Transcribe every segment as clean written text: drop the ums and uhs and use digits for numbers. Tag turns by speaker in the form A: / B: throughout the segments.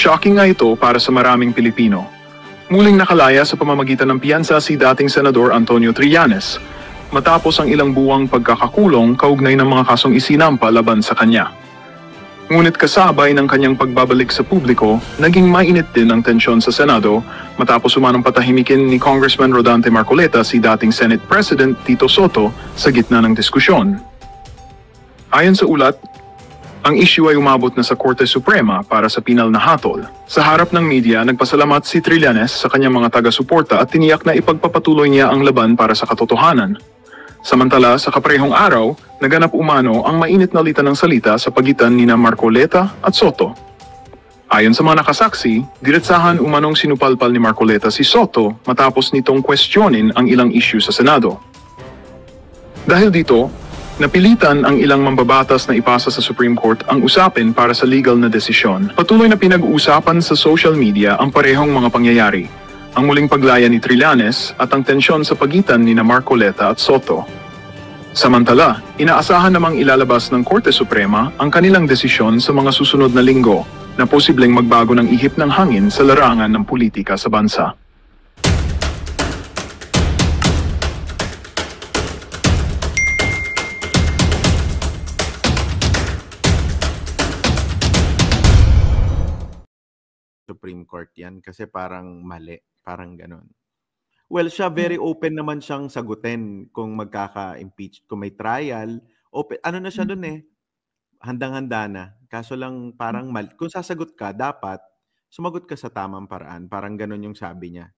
A: Shocking nga ito para sa maraming Pilipino. Muling nakalaya sa pamamagitan ng piyansa si dating Senador Antonio Trillanes, matapos ang ilang buwang pagkakakulong kaugnay ng mga kasong isinampa laban sa kanya. Ngunit kasabay ng kanyang pagbabalik sa publiko, naging mainit din ang tensyon sa Senado matapos umanong patahimikin ni Congressman Rodante Marcoleta si dating Senate President Tito Soto sa gitna ng diskusyon. Ayon sa ulat, ang issue ay umabot na sa Korte Suprema para sa pinal na hatol. Sa harap ng media, nagpasalamat si Trillanes sa kanyang mga taga-suporta at tiniyak na ipagpapatuloy niya ang laban para sa katotohanan. Samantala, sa kaparehong araw, naganap umano ang mainit na litan ng salita sa pagitan nina Marcoleta at Soto. Ayon sa mga nakasaksi, diretsahan umanong sinupalpal ni Marcoleta si Soto matapos nitong kwestiyonin ang ilang issue sa Senado. Dahil dito, napilitan ang ilang mambabatas na ipasa sa Supreme Court ang usapin para sa legal na desisyon. Patuloy na pinag-uusapan sa social media ang parehong mga pangyayari, ang muling paglaya ni Trillanes at ang tensyon sa pagitan ni Marcoleta at Soto. Samantala, inaasahan namang ilalabas ng Korte Suprema ang kanilang desisyon sa mga susunod na linggo na posibleng magbago ng ihip ng hangin sa larangan ng politika sa bansa.
B: Supreme Court yan kasi parang mali, parang ganon. Well, siya very open naman siyang sagutin kung magkaka-impeach, kung may trial, open, ano na siya dun eh, handang-handa na. Kaso lang parang kung sasagot ka, dapat sumagot ka sa tamang paraan. Parang ganon yung sabi niya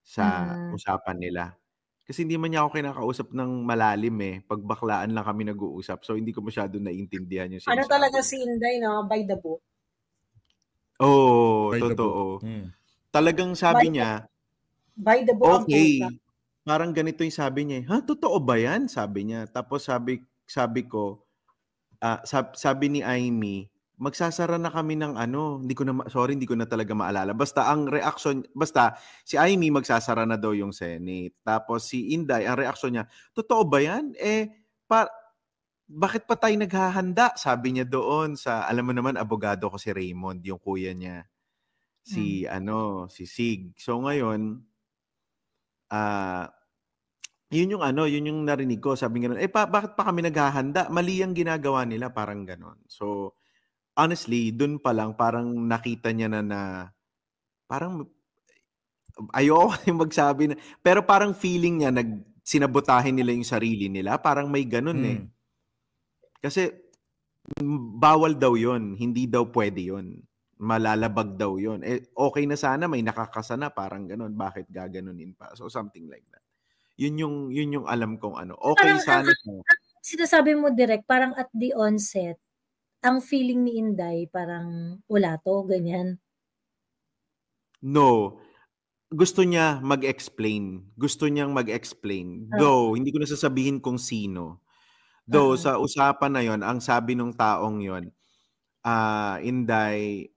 B: sa usapan nila. Kasi hindi man niya ako kinakausap ng malalim eh. Pagbaklaan lang kami nag-uusap. So hindi ko masyado naiintindihan yung sinasabi.
C: Ano talaga si Inday, no? By the book.
B: Oo, totoo. Talagang sabi niya,
C: by the book,
B: okay. Parang ganito yung sabi niya. Ha, totoo ba yan? Sabi niya. Tapos sabi ko, sabi ni Amy, magsasara na kami ng ano, hindi ko na talaga maalala. Basta ang reaction, si Amy magsasara na daw yung Senate. Tapos si Inday, ang reaksyon niya, totoo ba yan? Bakit pa tayo naghahanda? Sabi niya doon sa, alam mo naman, abogado ko si Raymond, yung kuya niya. Si Sig. So ngayon, yun yung narinig ko. Sabi nga, bakit pa kami naghahanda? Mali ang ginagawa nila, parang ganon. So, honestly, dun pa lang, parang nakita niya na parang, ayoko yung magsabi na, pero parang feeling niya, sinabotahin nila yung sarili nila. Parang may ganon eh. Kasi, bawal daw yun. Hindi daw pwede yun. Malalabag daw yun. Okay na sana, may nakakasana, parang ganon. Bakit gaganunin pa? So, something like that. Yun yung alam kong ano. Okay parang, sana.
C: Sinasabi mo direct, parang at the onset, ang feeling ni Inday, parang wala to, ganyan.
B: No. Gusto niya mag-explain. Gusto niyang mag-explain. Though, hindi ko na sasabihin kung sino. Though, sa usapan na yon, ang sabi ng taong yon, Inday,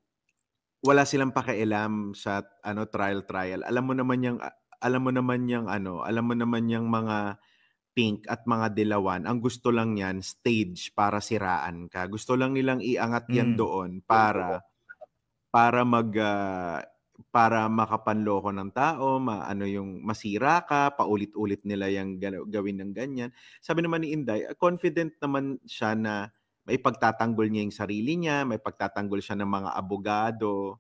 B: wala silang pakialam sa trial. Alam mo naman yung mga pink at mga dilawan, ang gusto lang yan, stage para siraan ka. Gusto lang nilang iangat yan doon para makapanloko ng tao, yung masira ka, paulit-ulit nila yung gawin ng ganyan. Sabi naman ni Inday, confident naman siya na may pagtatanggol niya yung sarili niya, may pagtatanggol siya ng mga abogado,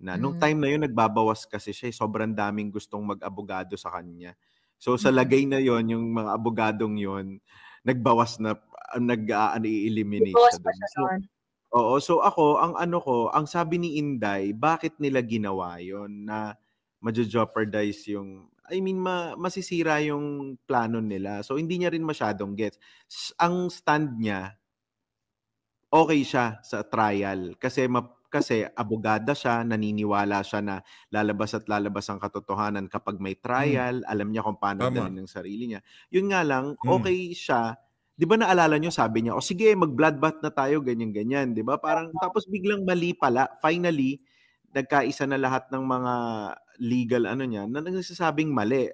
B: na nung time na yun, nagbabawas kasi siya, sobrang daming gustong mag-abogado sa kanya. So sa lagay na yon, yung mga abogadong yon, nagbawas na, i-eliminate siya doon. So ako, ang sabi ni Inday, bakit nila ginawa yon na ma-jeopardize yung, masisira yung plano nila. So hindi niya rin masyadong gets. Ang stand niya, okay siya sa trial kasi abogada siya, naniniwala siya na lalabas ang katotohanan kapag may trial, alam niya kung paano dalhin ng sarili niya. Yun nga lang, okay siya. Di ba naalala nyo, sabi niya, sige, mag-bloodbath na tayo, ganyan-ganyan. Di ba? Parang, tapos biglang mali pala. Finally, nagkaisa na lahat ng mga legal niya, na nagsasabing mali.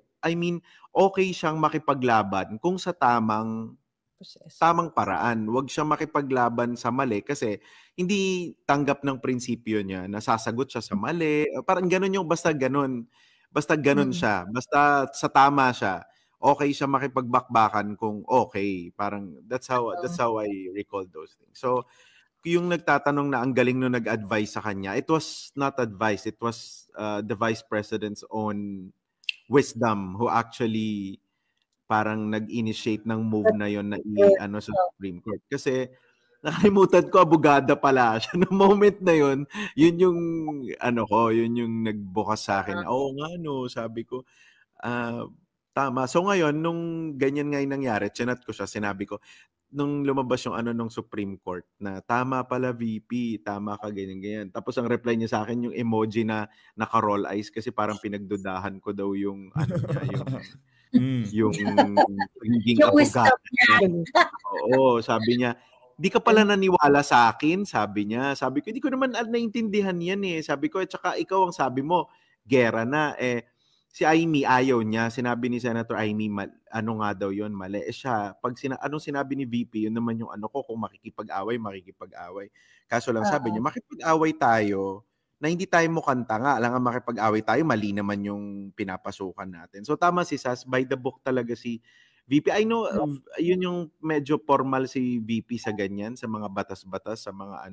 B: Okay siyang makipaglaban kung sa tamang
D: proseso.
B: tamang paraan. Huwag siya makipaglaban sa mali kasi hindi tanggap ng prinsipyo niya na sasagot siya sa mali. Parang ganun yung basta ganun. Basta ganun
C: Mm.
B: siya. Basta sa tama siya. Okay siya makipagbakbakan kung okay. Parang that's how I recall those things. So, yung nagtatanong na ang galing nung nag-advise sa kanya, it was not advice. It was the Vice President's own wisdom who actually parang nag-initiate ng move na yon na i-ano sa Supreme Court. Kasi nakalimutan ko, abogada pala siya. No moment na yon, yun yung yun yung nagbukas sa akin. Oo nga no, sabi ko, tama. So ngayon, nung ganyan nga yung nangyari, chinat ko siya, sinabi ko, nung lumabas yung nung Supreme Court na tama pala VP, tama ka ganyan. Tapos ang reply niya sa akin yung emoji na naka-roll eyes kasi parang pinagdudahan ko daw yung yung pagiging
C: Yung wisdom
B: abogado.
C: niya.
B: Oo, sabi niya, di ka pala naniwala sa akin, sabi niya. Sabi ko, hindi ko naman naintindihan yan eh. Sabi ko, at saka ikaw ang sabi mo, gera na. Si Amy ayaw niya. Sinabi ni Senator Amy, ano nga daw yon, mali. Siya, anong sinabi ni VP, yun naman yung kung makikipag-away. Kaso lang sabi niya, makipag-away tayo na hindi tayo mukhang tanga. Alam nga makipag-away tayo, mali naman yung pinapasukan natin. So tama si Sas, by the book talaga si VP. I know, yun yung medyo formal si VP sa ganyan, sa mga batas-batas, sa mga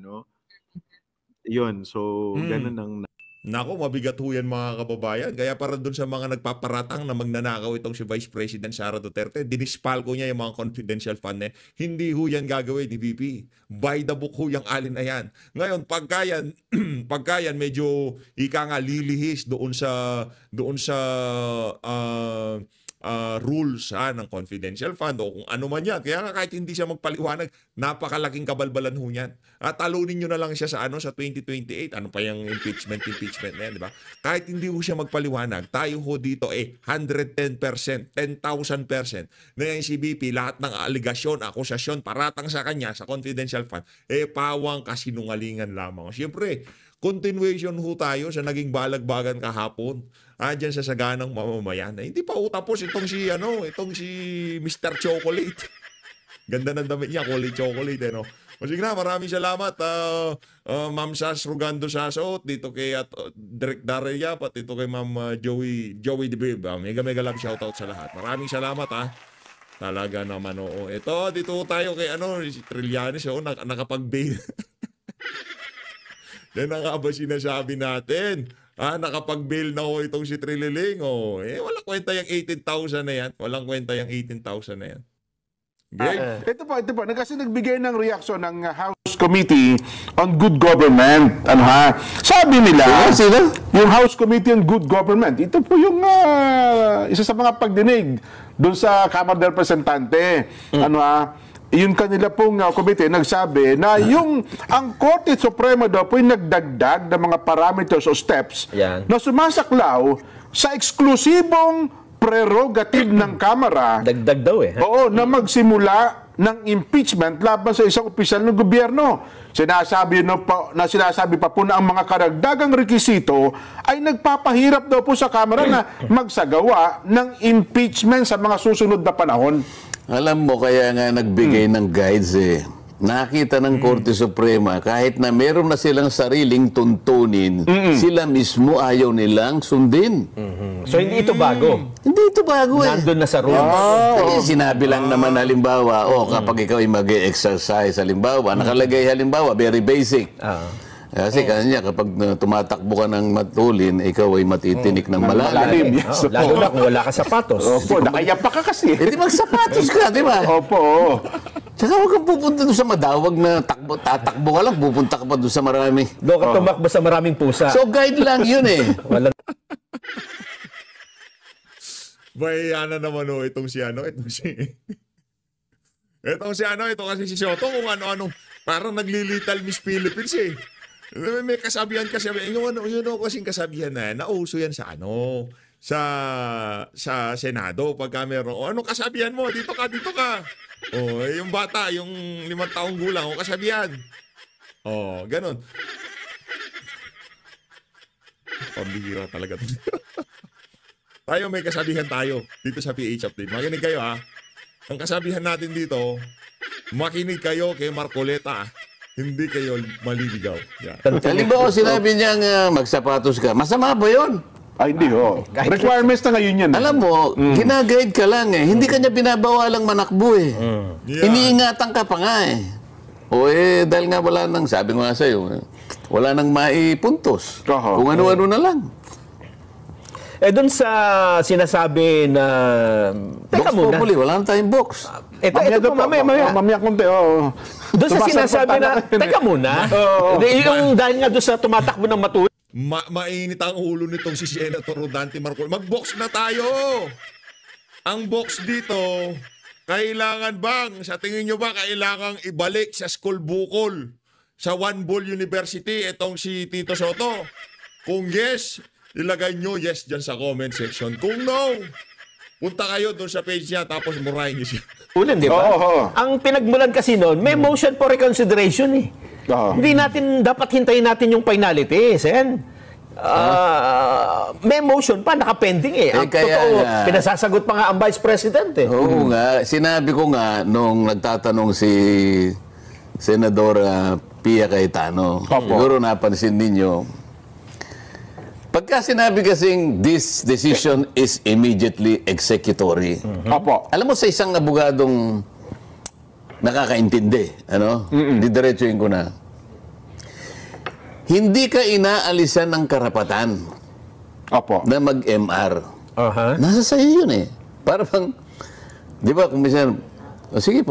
B: yun. So, ganun ang
E: Nako, mabigat ho yan mga kababayan. Kaya para dun sa mga nagpaparatang na magnanakaw itong si Vice President Sara Duterte, dinispal ko niya yung mga confidential fund niya. Hindi ho yan gagawin ni VP. By the book ho yung alin na yan. Ngayon, pagka yan medyo lilihis doon sa rules ng confidential fund o kung ano man yan. Kaya nga kahit hindi siya magpaliwanag, napakalaking kabalbalan ho yan. At talunin nyo na lang siya sa 2028. Ano pa yung impeachment na yan, di ba? Kahit hindi ho siya magpaliwanag, tayo ho dito 110%, 10,000% na yung CBP, lahat ng aligasyon, akusasyon, paratang sa kanya sa confidential fund, pawang kasinungalingan lamang. Siyempre, continuation ho tayo sa naging balagbagan kahapon. Diyan sa saganang mamamayan. Hindi pa tapos itong si Mr. Chocolate. Ganda ng damit niya, kulay chocolate no. O sige na, maraming salamat Ma'am Sas Rugando Sasot, dito kay Direk Darelia, pati dito kay Ma'am Joey DeBib. Mega love shoutout sa lahat. Maraming salamat Talaga naman Ito dito tayo kay si Trillanes nakapag-bail. Yan ang ba sinasabi natin? Nakapag-bail na itong si Trililing. Walang kwenta yung 18,000 na yan. Walang kwenta yung 18,000 na yan. Okay?
F: Ito po. Kasi nagbigay ng reaction ng House Committee on Good Government. Sabi nila, yung House Committee on Good Government, ito po yung isa sa mga pagdinig doon sa Kamara ng Representante. Yung kanila pong committee nagsabi na ang Korte Suprema daw po yung nagdagdag ng mga parameters o steps na sumasaklaw sa eksklusibong prerogative ng Kamara.
G: Dagdag daw
F: Oo, na magsimula ng impeachment laban sa isang opisyal ng gobyerno. Sinasabi pa po na ang mga karagdagang rekisito ay nagpapahirap daw po sa Kamara na magsagawa ng impeachment sa mga susunod na panahon.
H: Alam mo, kaya nga nagbigay ng guides Nakita ng Korte Suprema, kahit na meron na silang sariling tuntunin, sila mismo ayaw nilang sundin.
G: So hindi ito bago?
H: Hindi ito bago
G: Nandun na sa rules.
H: Sinabi lang naman halimbawa, kapag ikaw ay mag-exercise, halimbawa, nakalagay halimbawa, very basic. Kasi kanya kapag tumatakbo ka ng matulin, ikaw ay matitinik ng malalim.
F: Yes.
G: Lalo na kung wala ka sapatos.
F: Opo, nakayapa ka kasi.
H: Hindi magsapatos ka, di ba?
F: Opo.
H: Tsaka huwag kang pupunta doon sa madawag na tatakbo ka lang, pupunta ka pa doon sa marami.
G: Doon ka tumakbo sa maraming pusa.
H: So guide lang yun
G: Walang
E: Bayana naman itong si ito kasi si Soto kung ano-ano, parang naglilital Miss Philippines May kasabihan, yun kasing kasabihan na nauso yan sa sa Senado pagka meron, anong kasabihan mo? Dito ka. Yung bata, yung 5 taong gulang, kasabihan. Ganun. Pambihira talaga. Tayo may kasabihan tayo dito sa PH Update. Makinig kayo Ang kasabihan natin dito, Makinig kayo kay Marcoleta. Hindi kayo maliligaw. Yan.
H: Halimbawa, sinabi niyang magsapatos ka. Masama ba yun?
F: Ay, hindi ho. Requirements na ngayon yan.
H: Alam mo, ginaguide ka lang eh. Hindi ka niya binabawalang manakbo eh.
E: Yeah.
H: Iniingatan ka pa nga eh. O dahil nga wala nang, sabi ko nga sa'yo, wala nang maipuntos.
F: Oho.
H: Kung ano-ano na lang.
G: Doon sa sinasabi na... Teka
H: Box
G: muna.
H: populi, wala nang tayong box.
G: Ito po, mamaya.
F: Mamaya konti, oo.
G: Doon sa sinasabi na... Teka muna. Yung dahil nga doon sa tumatakbo ng matuloy.
E: Mainit ang ulo nitong si Senator Rodante Marcoleta. Mag-box na tayo! Ang box dito, kailangan bang, sa tingin nyo ba, kailangang ibalik sa school bukol sa One Ball University itong si Tito Soto? Kung yes, ilagay nyo yes dyan sa comment section. Kung no, punta kayo doon sa page niya tapos murahin nyo siya.
G: Ulan, di ba?
F: Oo.
G: Ang pinagmulan kasi noon, may motion for reconsideration eh.
F: Oo.
G: Hindi natin, dapat hintayin natin yung finality, Sen. May motion pa, nakapending eh. Ang
H: kaya
G: totoo,
H: nga.
G: pinasasagot pa nga ang Vice President eh.
H: Oo nga, sinabi ko nga nung nagtatanong si Senadora Pia Cayetano, siguro napansin ninyo, pagka sinabi kasing this decision is immediately executory, alam mo sa isang abogadong nakakaintindi, didiretsuhin ko na, hindi ka inaalisan ng karapatan na mag-MR. Nasa sa'yo yun eh. Para bang, di ba, kung minsan, sige,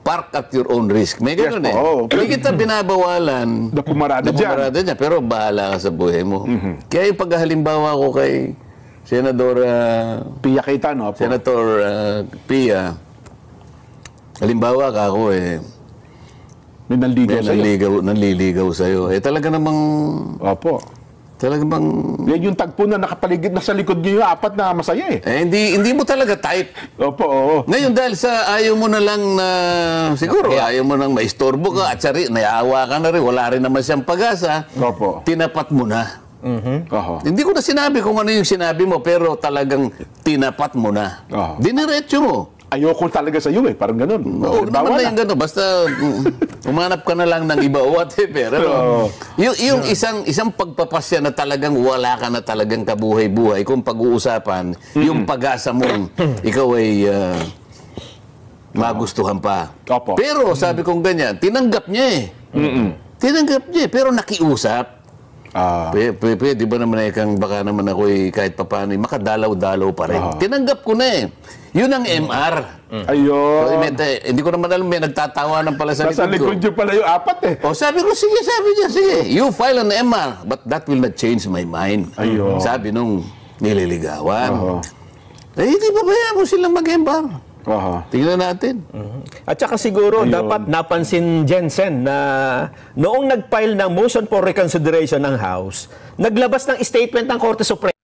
H: park at your own risk. May gano'n eh. Hindi kita binabawalan
F: Na pumarada dyan.
H: pero bahala ka sa buhay mo. Kaya yung paghalimbawa ko kay Senador
F: Pia Cayetano.
H: Senator Pia, halimbawa ka ako
F: May
H: nanliligaw sa'yo. Talaga namang... Talaga bang...
F: Yan yung tagpo na nakapaligid na sa likod niyo yung apat na masaya eh.
H: Hindi mo talaga type.
F: Oo.
H: Ngayon dahil sa ayaw mo na lang na... Siguro ayaw mo nang maistorbo ka at sari, naiawa ka na rin. Wala rin naman siyang pag-asa. Tinapat mo na. Hindi ko na sinabi kung ano yung sinabi mo, pero talagang tinapat mo na. Diniretso mo.
F: Ayoko talaga sa iyo eh, parang ganun.
H: Oo, naman na yung gano'n. Basta umanap ka na lang ng iba o whatever. Yung isang pagpapasya na talagang wala ka na talagang kabuhay-buhay, kung pag-uusapan, yung pag-asa mo, ikaw ay magustuhan pa. Pero sabi kong ganyan, tinanggap niya eh. Tinanggap niya eh, pero nakiusap. Pwede ba naman baka naman ako kahit papaano, makadalaw-dalaw pa rin. Tinanggap ko na eh. Yun ang MR.
F: Ayun.
H: Hindi ko naman alam, may nagtatawanan pala sa
F: Nasa likod
H: ko.
F: nyo pala yung apat eh.
H: Sabi ko, sabi niya, sige. You file an MR, but that will not change my mind.
F: Ayun.
H: Sabi nung nililigawan. Hindi pa bayaan mo silang mag-MR. Tingnan natin.
G: At saka siguro dapat napansin Jensen na noong nag-file ng motion for reconsideration ng House, naglabas ng statement ng Korte Suprema.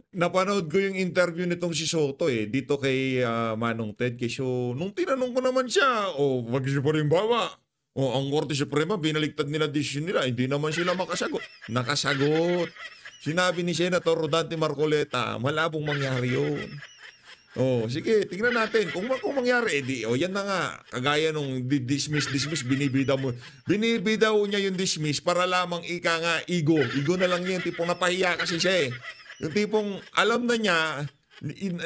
E: Napanood ko yung interview nitong si Soto dito kay Manong Ted Quezon. Nung tinanong ko naman siya, mag-isip pa rin bawa. Ang Korte Suprema, binaligtad nila decision nila, hindi naman sila makasagot. Nakasagot. Sinabi ni Senator Rodante Marcoleta, malabong mangyari yun. Sige, tingnan natin. Kung mangyari, yan na nga. Kagaya nung dismiss, binibidaw mo. Binibidaw niya yung dismiss para lamang ego. Ego na lang yun. Tipong napahiya kasi siya eh. Yung tipong alam na niya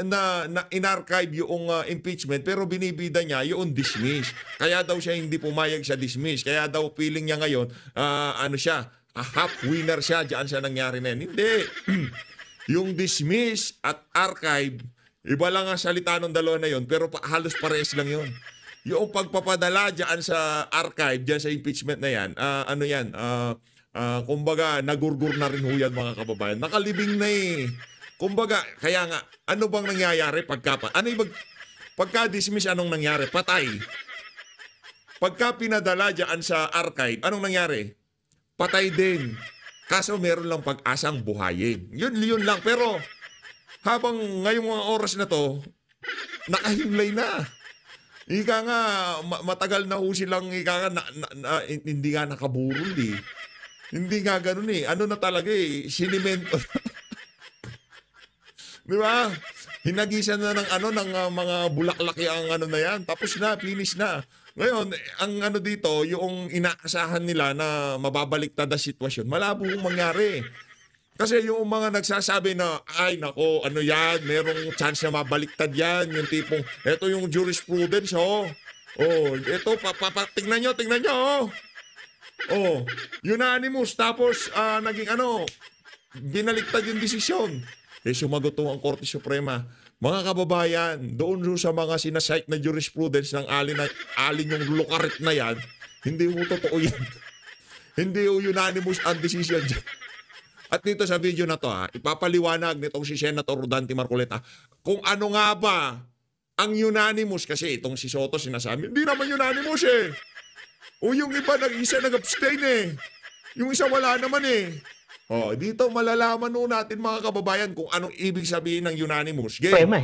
E: na in-archive yung impeachment pero binibida niya yung dismiss. Kaya daw siya hindi pumayag sa dismiss. Kaya daw feeling niya ngayon, half winner siya diyan sa nangyari na yun. Hindi. Yung dismiss at archive, iba lang ang salita ng dalawa na yun, pero halos pares lang yun. Yung pagpapadala diyan sa archive, diyan sa impeachment na yan, kumbaga, nagurgur na rin ho yan mga kababayan. Nakalibing na eh. Kumbaga, kaya nga, ano bang nangyayari pagka-dismiss, anong nangyari? Patay. Pagka pinadala dyan sa archive, anong nangyari? Patay din. Kaso meron lang pag-asang buhayin. Yun lang. Pero, habang ngayong mga oras na to, nakahimlay na. Ika nga, matagal na ho silang, hindi nga nakaburol eh. Hindi nga ganun eh. Ano na talaga eh. Sinimento. Di ba? Hinagisan na ng mga bulaklaki ang na yan. Tapos na, finish na. Ngayon, ang ano dito, yung inaasahan nila na mababaliktad na sitwasyon, malabo kong mangyari. Kasi yung mga nagsasabi na, ay nako, ano yan, merong chance na mabaliktad yan, yung tipong, eto yung jurisprudence, oh. Oh, eto, tingnan nyo, oh. Oh, unanimous, tapos naging ano, binaliktad yung desisyon. Sumagot ang Korte Suprema. Mga kababayan, doon sa mga sinasite na jurisprudence ng alin yung lukarit na yan, hindi mo totoo yan. Hindi unanimous ang decision dyan. At dito sa video na to, ipapaliwanag nitong si Senator Rodante Marcoleta kung ano nga ba ang unanimous, kasi itong si Soto sinasabi, hindi naman unanimous eh. O yung iba isa nag-abstain eh. Yung isa wala naman eh. Oh, dito malalaman natin mga kababayan kung anong ibig sabihin ng unanimous.
G: Prema.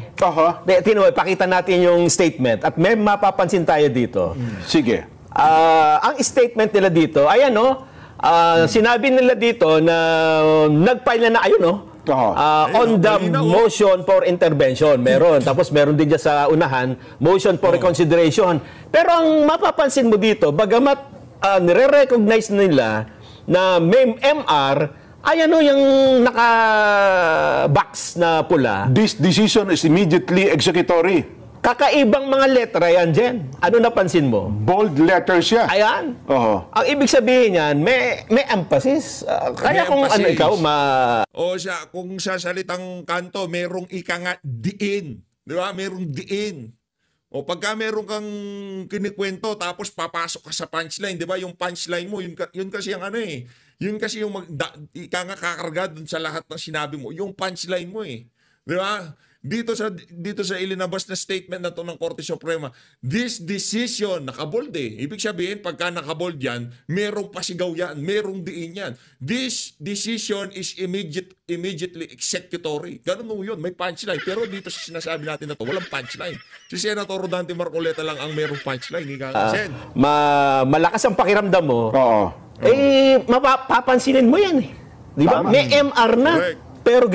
G: Pakita natin yung statement at may mapapansin tayo dito.
F: Sige.
G: Ang statement nila dito, ayan sinabi nila dito na nag-file na ayun on the motion for intervention. Meron. Tapos meron din dyan sa unahan, motion for reconsideration. Pero ang mapapansin mo dito, bagamat nire-recognize nila na may MR, ayan yung naka-box na pula.
F: This decision is immediately executory.
G: Kakaibang mga letra yan, Jen. Ano napansin mo?
F: Bold letters siya.
G: Ayan. Ang ibig sabihin yan, may emphasis. Kaya
E: May
G: kung
E: emphasis.
G: ano ikaw,
E: Kung sa salitang kanto, merong ika nga diin. Di ba? Merong diin. O pagka meron kang kinikwento tapos papasok ka sa punchline, di ba? Yung punchline mo, yun kasi yung ano eh. Yun kasi yung ika nga kakarga dun sa lahat ng sinabi mo. Yung punchline mo eh. Di ba? Dito sa ilinabas na statement na to ng Korte Suprema, this decision, nakabold eh. Ibig sabihin, pagka nakabold yan, merong pasigaw yan, merong diin yan. This decision is immediately executory. Ganun mo yun, may punchline. Pero dito sa sinasabi natin na to, walang punchline. Si Senator Rodante Marcoleta lang ang merong punchline.
G: malakas ang pakiramdam mo.
F: Oo.
G: Mapapansinin mo yan eh. Di ba?
F: Tama.
G: May MR na.
E: Correct.
G: Pero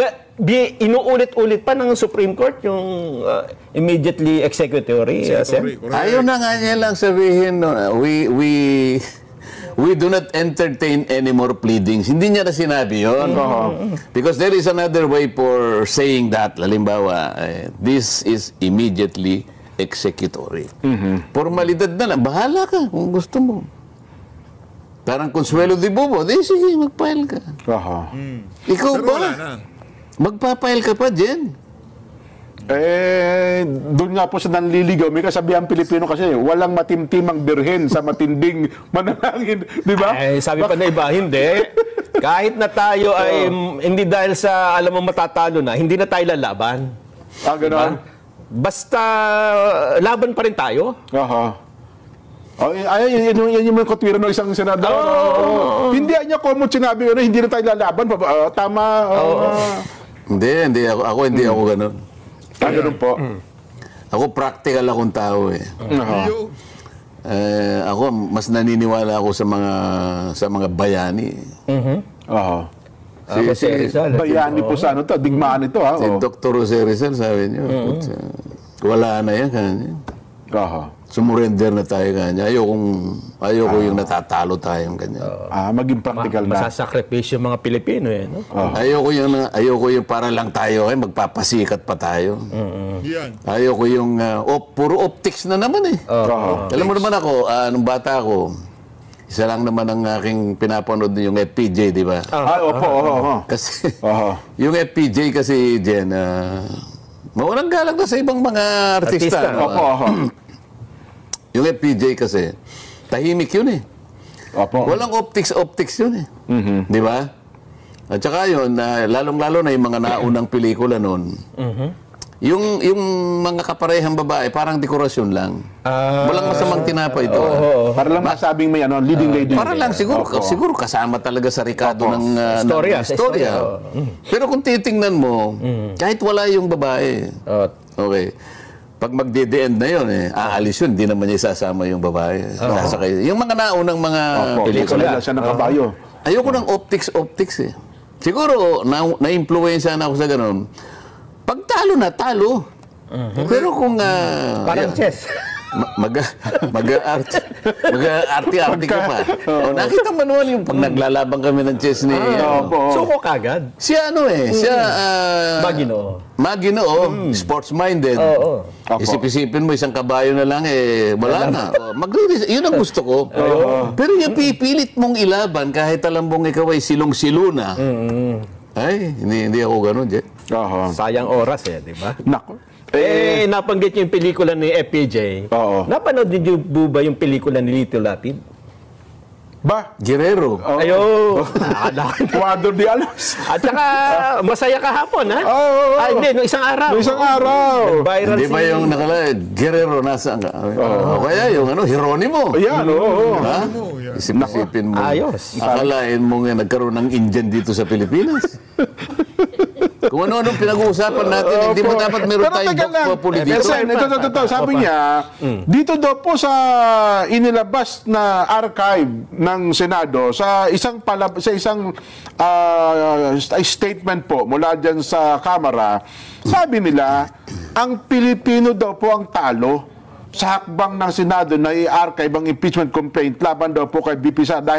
G: inuulit-ulit pa ng Supreme Court yung immediately executory.
E: Correct.
H: Ayaw na nga niya lang sabihin, we do not entertain any more pleadings. Hindi niya na sinabi yun. Because there is another way for saying that. Halimbawa, this is immediately executory. Formalidad na lang. Bahala ka kung gusto mo. Parang Consuelo de Bobo, sige, mag-file ka. Ikaw
E: Pero
H: ba?
E: wala na.
H: Magpa-file ka pa, Jen.
F: Doon nga po sa nanliligaw, may kasabihan Pilipino kasi, walang matimtimang birhen sa matinding manalangin. Di ba?
G: Sabi pa na iba, hindi. Kahit na tayo ay hindi dahil sa alam mo matatalo na, hindi na tayo lalaban.
F: Gano'n?
G: Basta laban pa rin tayo.
F: Yan yung mga kutwira ng isang senador. Hindi niya komot sinabi, hindi na tayo lalaban. Tama.
H: Hindi. Ako hindi ako ganun.
F: Ganun po.
H: Ako practical akong tao eh. Ako mas naniniwala ako sa mga bayani.
G: Si Rizal.
F: Bayani po sa digmaan ito.
H: Si Dr. Jose Rizal, sabi niyo, wala na yan kanya. Sumurrender na tayo kanya. Ayoko yung natatalo tayong kanya.
F: Maging practical na.
G: Masasakripisyo yung mga Pilipino eh. No?
H: Ayoko yung para lang tayo magpapasikat pa tayo.
E: Yan.
H: Ayoko yung puro optics na naman eh. Alam mo naman ako, nung bata ako, isa lang naman ang aking pinapanood yung FPJ, di ba?
F: Opo.
H: Kasi yung FPJ kasi, Jen, mawalang galang na sa ibang mga artista. Yung FPJ kasi, tahimik yun eh. Walang optics yun eh. Di ba? At saka yun, lalong-lalo na yung mga naunang pelikula noon. Yung mga kaparehang babae, parang dekorasyon lang. Walang masamang tinapa ito.
F: Para lang masabing may leading lady.
H: Para lang siguro kasama talaga sa Ricardo ng
G: Storya.
H: Pero kung titingnan mo, kahit wala yung babae, okay, pag magde-end na yun, aalis yun, hindi naman niya isasama yung babae. Yung mga naunang mga pelikula.
F: Siya ng kabayo.
H: Ayoko ng optics eh. Siguro, na-influensya na ako sa ganun. Pag talo na, talo. Pero kung...
G: Parang chess.
H: mag-arti-arti ka pa. Nakita mo naman yung pag naglalaban kami ng chess ni...
G: Suko kagad.
H: Siya Maginoo, sports-minded. Isip-isipin mo, isang kabayo na lang, wala na. Yun ang gusto ko. Pero yung pipilit mong ilaban, kahit alam mong ikaw ay silong-silo na, ay, hindi ako ganun, Jet.
G: Sayang oras di ba?
F: Nako.
G: Napanggit niyo yung pelikula ni FPJ. Napanood niyo ba yung pelikula ni Lito Lapid?
F: Ba?
H: Guerrero.
G: Ayo.
F: Cuadro de Alas.
G: At saka, masaya kahapon, ha? Hindi, nung isang araw. Viral
H: hindi ba yung Guerrero nasaan ka? Kaya yung Hieronimo.
F: Yan,
H: Ha? Isip-isipin mo.
G: Ayos.
H: Akalain mo nga nagkaroon ng Indian dito sa Pilipinas. Kung ano-anong pinag-uusapan natin, hindi mo dapat meron tayong box populi dito.
F: Ito, sabi niya, dito daw po sa inilabas na archive ng Senado, sa isang statement po mula dyan sa Kamara, sabi nila, ang Pilipino daw po ang talo sa hakbang ng Senado na i-archive ang impeachment complaint laban daw po kay BP Sara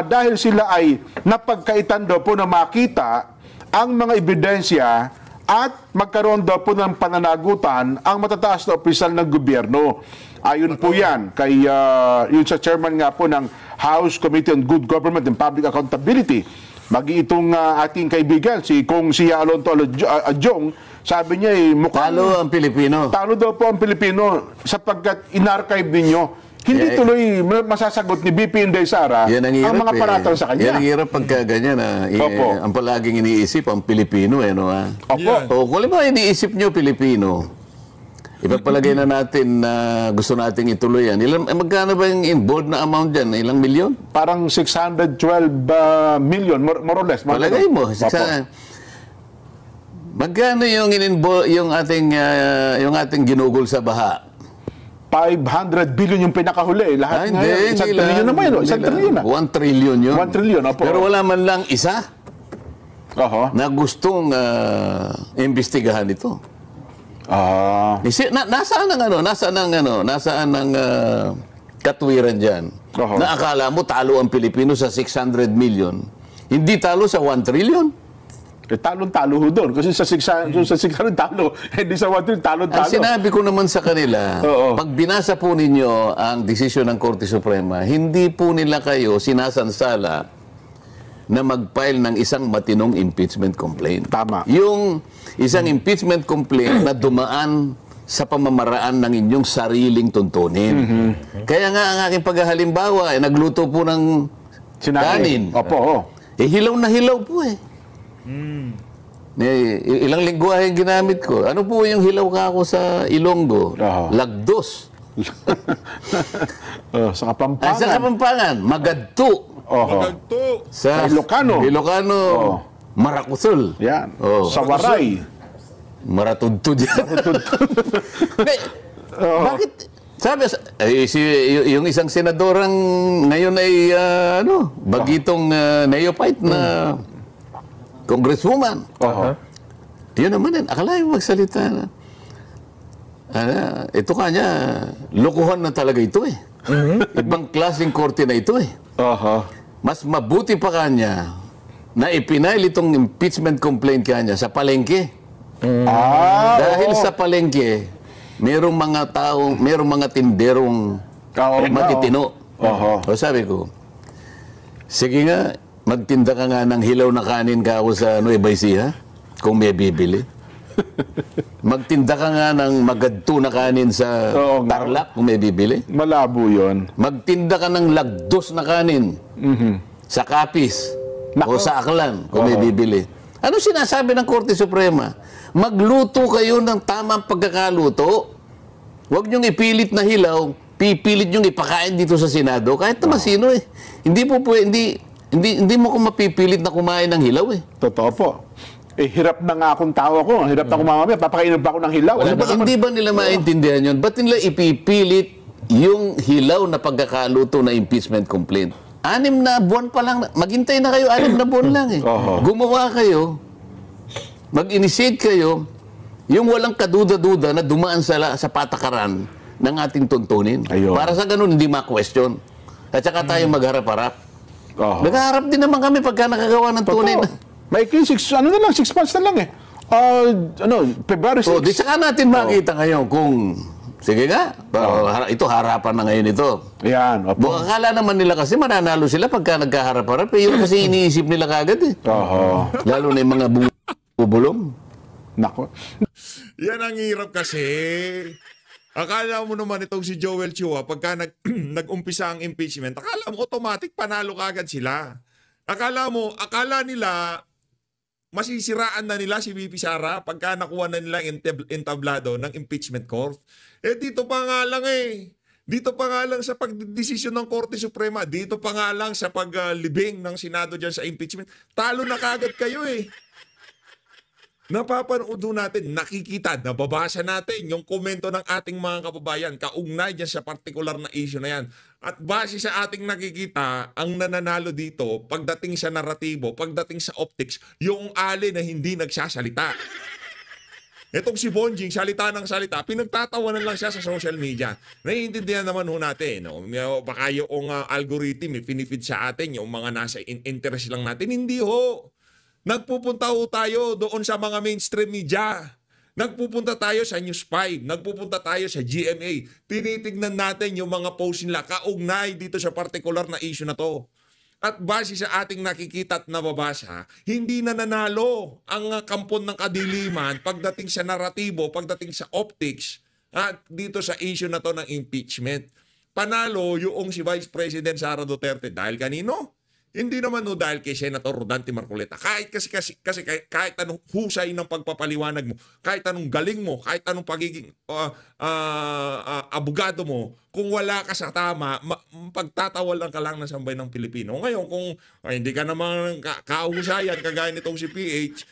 F: dahil sila ay napagkaitan daw po na makita ang mga ebidensya at magkaroon daw po ng pananagutan ang matataas na opisyal ng gobyerno. Ayon po yan kay yun sa chairman nga po ng House Committee on Good Government and Public Accountability. Itong ating kaibigan, si Kong Sia Alonto Adjong, sabi niya mukhang...
H: Talo ang Pilipino.
F: Talo daw po ang Pilipino sapagkat in-archive ninyo. Hindi tuloy masasagot ni BP Inday Sara ang mga paratang sa kanya.
H: Yan ang hirap pagka ganyan. Ang palaging iniisip, ang Pilipino. Kung ba iniisip nyo Pilipino, ipagpalagay na natin na gusto nating ituloy yan. Magkano ba yung involved na amount dyan? Ilang milyon?
F: Parang 612 million, more or less.
H: Palagay mo. Magkano yung ating ginugol sa baha?
F: 500 billion yung pinakahuli. Lahat ngayon. 1 trillion naman yun. 1 trillion na.
H: 1 trillion yun.
F: 1 trillion, opo.
H: Pero wala man lang isa na gustong imbestigahan ito. Nasaan ang katwiran dyan? Na akala mo talo ang Pilipino sa 600 million. Hindi talo sa 1 trillion.
F: Talon-talo ho doon. Kasi sa 600 talo, hindi sa 1 trillion, talon-talo.
H: Ang sinabi ko naman sa kanila, pag binasa po ninyo ang desisyon ng Korte Suprema, hindi po nila kayo sinasansala na mag-file ng isang matinong impeachment complaint.
F: Tama.
H: Yung isang impeachment complaint na dumaan sa pamamaraan ng inyong sariling tuntunin. Kaya nga ang aking paghahalimbawa, nagluto po ng kanin.
F: Opo.
H: Hilaw na hilaw po ilang lingwahe ginamit ko. Ano po yung hilaw ka ako sa Ilonggo? Lagdos.
F: Sa Kapampangan.
H: Sa Kapampangan. Magadto. Sa
F: Ilocano.
H: Marakusol.
F: Yan. Sa Waray.
H: Maratudtud yan. Bakit? Sabi, yung isang senadorang ngayon ay bagitong neophyte na congresswoman. Yun naman din. Akala yung magsalita na. Ito kanya, lokohan na talaga ito Ibang klaseng korte na ito Mas mabuti pa kanya na ipinail itong impeachment complaint kanya sa palengke. Dahil sa palengke, merong mga tinderong matitino. Sabi ko, sige nga, magtinda ka nga ng hilaw na kanin ka ako sa Nueva Ecija, kung may bibili. Magtinda ka nga ng magadto na kanin sa Tarlac, kung may bibili.
F: Malabo yun.
H: Magtinda ka ng lagdos na kanin sa Capiz o sa Aklan, kung may bibili. Ano sinasabi ng Korte Suprema? Magluto kayo ng tamang pagkakaluto. Huwag niyong ipilit na hilaw, pipilit niyong ipakain dito sa Senado, kahit naman sino Hindi po Hindi mo ko mapipilit na kumain ng hilaw
F: Totoo po. Hirap na nga akong tao ako. Hirap na kumamamaya. Papakainin ba ako ng hilaw?
H: Hindi ba nila maintindihan yun? Ba't nila ipipilit yung hilaw na pagkakaluto na impeachment complaint? 6 na buwan pa lang. Maghintay na kayo, 6 na buwan lang Gumawa kayo. Mag-initiate kayo. Yung walang kaduda-duda na dumaan sa patakaran ng ating tuntunin.
F: Ayun.
H: Para sa ganun, hindi ma-question. At saka tayo magharap-harap.
F: Oo.
H: Naghaharap din naman kami pagka nakagawa ng tunay na.
F: May 6 months na lang eh. February 6.
H: So, di saka natin makita ngayon kung, sige nga, ito harapan na ngayon ito.
F: Yan, opo.
H: Akala naman nila kasi mananalo sila pagka nagkaharap-harap. Yun kasi iniisip nila kagad eh.
F: Oo.
H: Lalo na yung mga bubulong.
F: Nako.
E: Yan ang hirap kasi. Akala mo naman itong si Joel Chua, pagka nag-umpisa ang impeachment, akala mo automatic panalo kagad sila. Akala nila masisiraan na nila si VP Sara pagka nakuha na nila ang entablado ng impeachment court. Dito pa nga lang Dito pa nga lang sa pagdesisyon ng Korte Suprema, dito pa nga lang sa paglibing ng Senado dyan sa impeachment, talo na kagad kayo Napapanood natin, nakikita, nababasa natin yung komento ng ating mga kababayan kaugnay dyan sa partikular na issue na yan. At base sa ating nakikita, ang nananalo dito, pagdating sa naratibo, pagdating sa optics, yung ali na hindi nagsasalita. Itong si Bonjing, salita ng salita, pinagtatawanan lang siya sa social media. Naiintindihan naman natin, baka yung algorithm, pinifeed sa atin, yung mga nasa interest lang natin. Hindi ho. Nagpupunta tayo doon sa mga mainstream media. Nagpupunta tayo sa News 5. Nagpupunta tayo sa GMA. Tinitignan natin yung mga post nila kaugnay dito sa particular na issue na to. At base sa ating nakikita at nababasa, hindi na nanalo ang kampon ng kadiliman pagdating sa naratibo, pagdating sa optics, at dito sa issue na to ng impeachment. Panalo yung si Vice President Sara Duterte. Dahil kanino? Hindi naman dahil kay Senator Rodante Marcoleta. Kahit kahit anong husay ng pagpapaliwanag mo, kahit anong galing mo, kahit anong pagiging abogado mo, kung wala ka sa tama, pagtatawalan ka lang ng sambay ng Pilipino. Ngayon, kung hindi ka naman kahusayan, kagaya nitong si PH,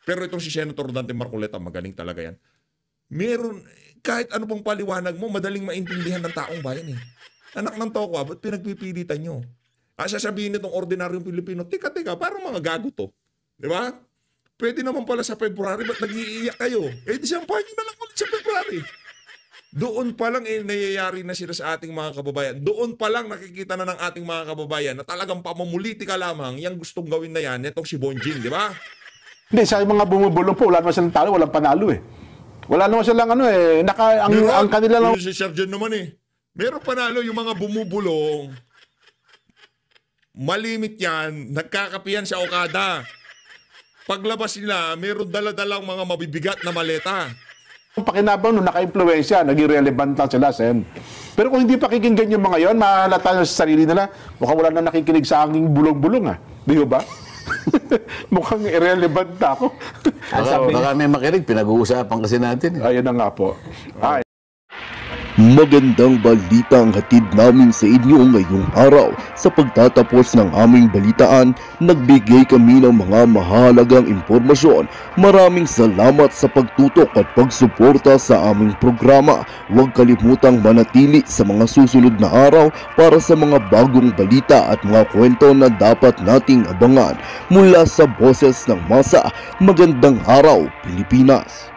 E: pero itong si Senator Rodante Marcoleta, magaling talaga yan. Meron, kahit ano pang paliwanag mo, madaling maintindihan ng taong bayan Anak ng toko, ba't pinagpipilitan nyo? Sasabihin nitong ordinaryong Pilipino, teka, parang mga gago to. Di ba? Pwede naman pala sa February, ba't nag-iiyak kayo? Disampahan nyo na lang ulit sa February. Doon pa lang nangyayari na sila sa ating mga kababayan. Doon pa lang nakikita na ng ating mga kababayan na talagang pamumulitika lamang yung gustong gawin na yan, itong si Bonjing, di ba?
F: Hindi, sa mga bumubulong po, wala naman silang talo, walang panalo Wala naman silang ang kanila lang.
E: Si Sergeant naman Meron panalo yung mga bumubulong. Malimit yan, nagkakapihan sa Okada. Paglabas nila, meron dala-dalang mga mabibigat na maleta.
F: Ang pakinabang nung naka-impluensya, naging relevant lang sila, Sen. Pero kung hindi pakikinggan yung mga yon, mahalata na sa sarili nila, mukhang wala na nakikinig sa aking bulong-bulong Di ba? Mukhang irrelevant na ako.
H: Baka may makinig, pinag-uusapan kasi natin.
F: Ayun na nga po.
D: Magandang balita ang hatid namin sa inyo ngayong araw. Sa pagtatapos ng aming balitaan, nagbigay kami ng mga mahalagang impormasyon. Maraming salamat sa pagtutok at pagsuporta sa aming programa. Huwag kalimutang manatili sa mga susunod na araw para sa mga bagong balita at mga kwento na dapat nating abangan. Mula sa Boses ng Masa, magandang araw, Pilipinas!